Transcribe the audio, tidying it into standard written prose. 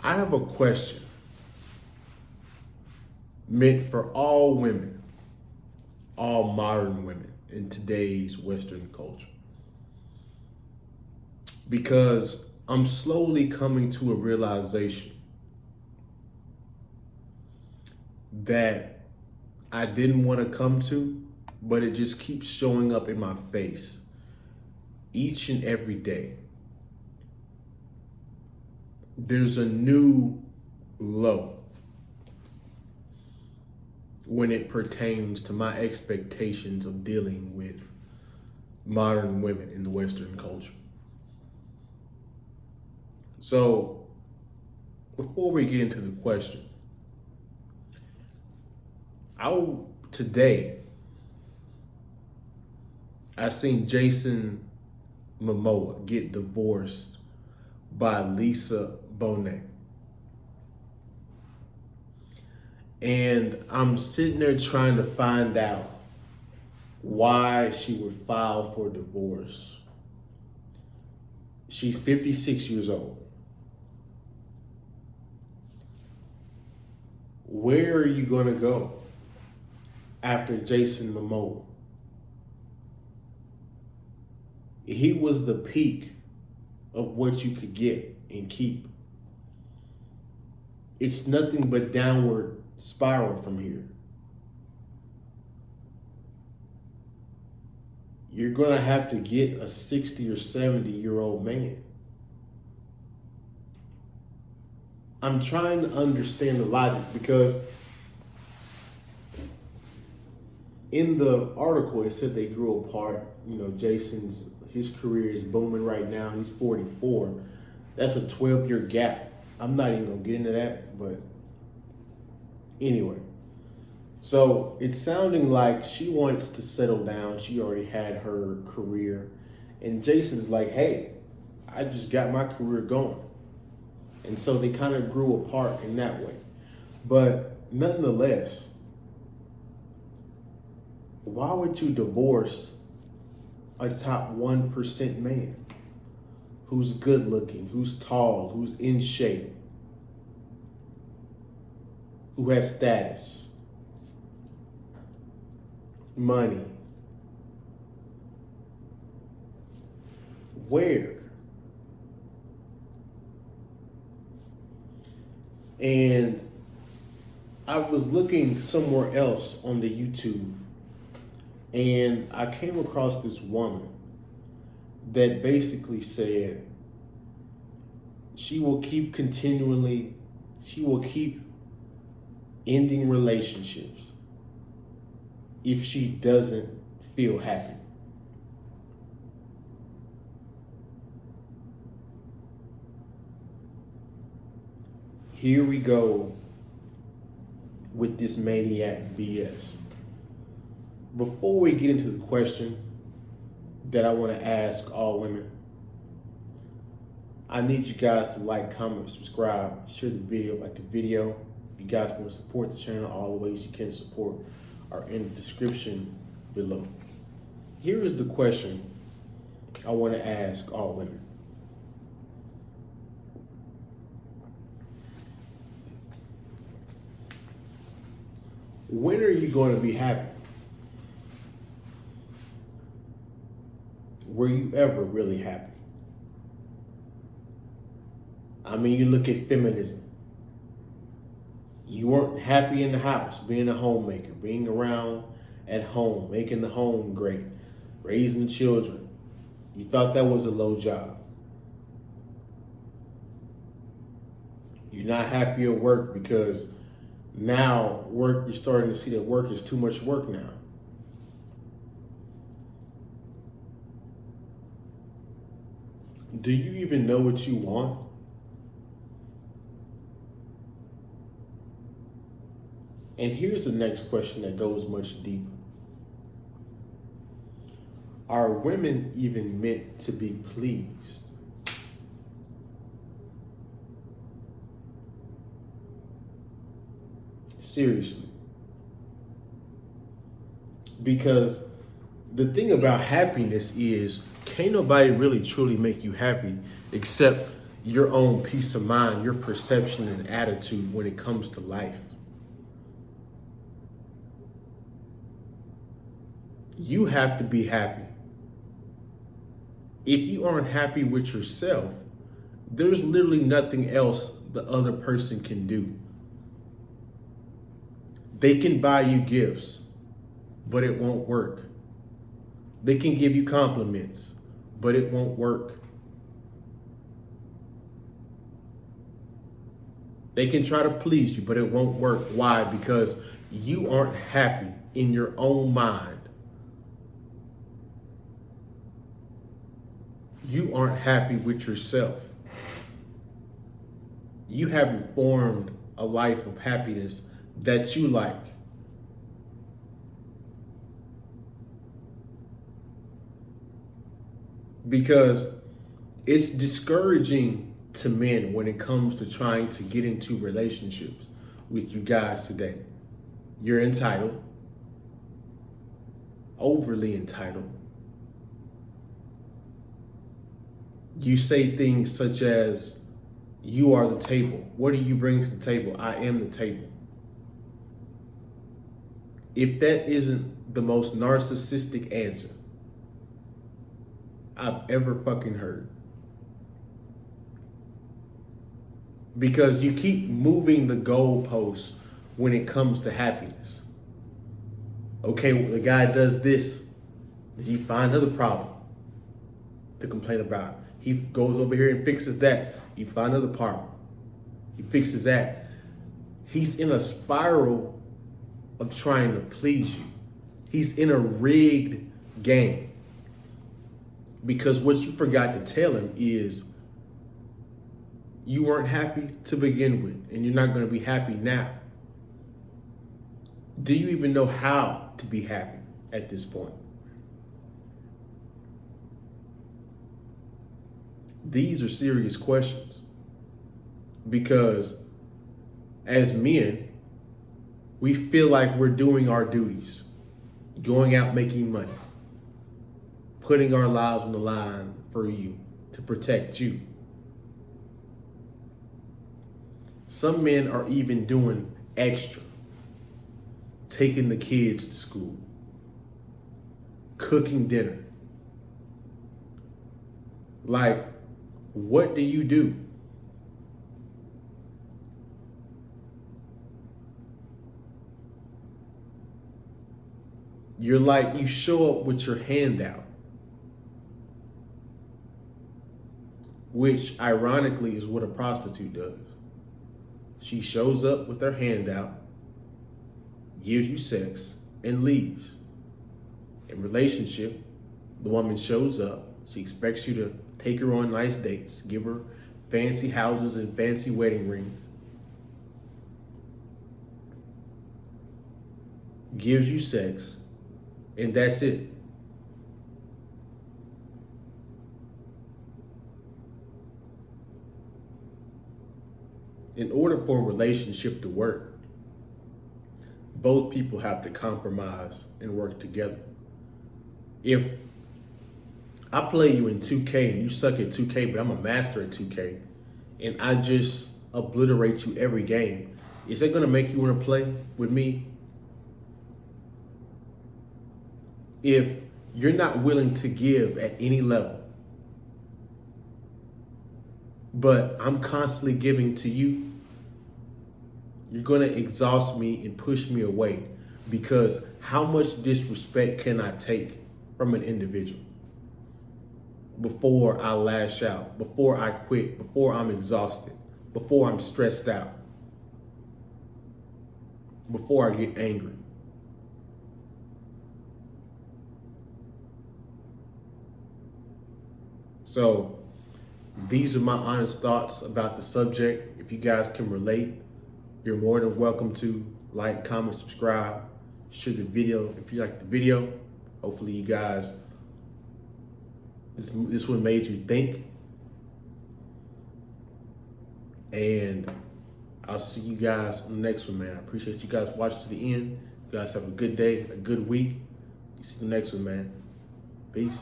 I have a question meant for all women, all modern women in today's Western culture. Because I'm slowly coming to a realization that I didn't want to come to, but it just keeps showing up in my face each and every day. There's a new low when it pertains to my expectations of dealing with modern women in the Western culture. So, before we get into the question, today I seen Jason Momoa get divorced by Lisa Bonet. And I'm sitting there trying to find out why she would file for divorce. She's 56 years old. Where are you going to go after Jason Momoa? He was the peak of what you could get and keep. It's nothing but downward spiral from here. You're going to have to get a 60 or 70-year-old man. I'm trying to understand the logic because in the article it said they grew apart. You know, his career is booming right now. He's 44. That's a 12-year gap. I'm not even going to get into that, but anyway. So it's sounding like she wants to settle down. She already had her career. And Jason's like, hey, I just got my career going. And so they kind of grew apart in that way. But nonetheless, why would you divorce a top 1% man who's good looking, who's tall, who's in shape, who has status, money? Where? And I was looking somewhere else on the YouTube, and I came across this woman that basically said she will keep ending relationships if she doesn't feel happy. Here we go with this maniac BS. Before we get into the question that I want to ask all women, I need you guys to like, comment, subscribe, share the video, like the video. If you guys want to support the channel, all the ways you can support are in the description below. Here is the question I want to ask all women. When are you going to be happy? Were you ever really happy? I mean, you look at feminism. You weren't happy in the house, being a homemaker, being around at home, making the home great, raising children. You thought that was a low job. You're not happy at work because now you're starting to see that work is too much work now. Do you even know what you want? And here's the next question that goes much deeper. Are women even meant to be pleased? Seriously. Because the thing about happiness is can't nobody really truly make you happy except your own peace of mind, your perception and attitude when it comes to life. You have to be happy. If you aren't happy with yourself, there's literally nothing else the other person can do. They can buy you gifts, but it won't work. They can give you compliments, but it won't work. They can try to please you, but it won't work. Why? Because you aren't happy in your own mind. You aren't happy with yourself. You haven't formed a life of happiness that you like. Because it's discouraging to men when it comes to trying to get into relationships with you guys today. You're entitled, overly entitled. You say things such as, you are the table. What do you bring to the table? I am the table. If that isn't the most narcissistic answer I've ever fucking heard. Because you keep moving the goalposts when it comes to happiness. Okay, well, the guy does this, then you find another problem to complain about. He goes over here and fixes that. You find another problem. He fixes that. He's in a spiral of trying to please you. He's in a rigged game. Because what you forgot to tell him is you weren't happy to begin with, and you're not going to be happy now. Do you even know how to be happy at this point? These are serious questions. Because as men, we feel like we're doing our duties, going out making money, putting our lives on the line for you, to protect you. Some men are even doing extra, taking the kids to school, cooking dinner. Like, what do you do? You're like, you show up with your hand out. Which ironically is what a prostitute does. She shows up with her hand out, gives you sex, and leaves. In relationship, the woman shows up. She expects you to take her on nice dates, give her fancy houses and fancy wedding rings. Gives you sex, and that's it. In order for a relationship to work, both people have to compromise and work together. If I play you in 2K and you suck at 2K, but I'm a master at 2K, and I just obliterate you every game, is that gonna make you wanna play with me? If you're not willing to give at any level, but I'm constantly giving to you, you're gonna exhaust me and push me away, because how much disrespect can I take from an individual before I lash out, before I quit, before I'm exhausted, before I'm stressed out, before I get angry? So these are my honest thoughts about the subject. If you guys can relate, you're more than welcome to like, comment, subscribe, share the video. If you like the video, hopefully you guys, this one made you think. And I'll see you guys on the next one, man. I appreciate you guys watching to the end. You guys have a good day, a good week. See you next one, man. Peace.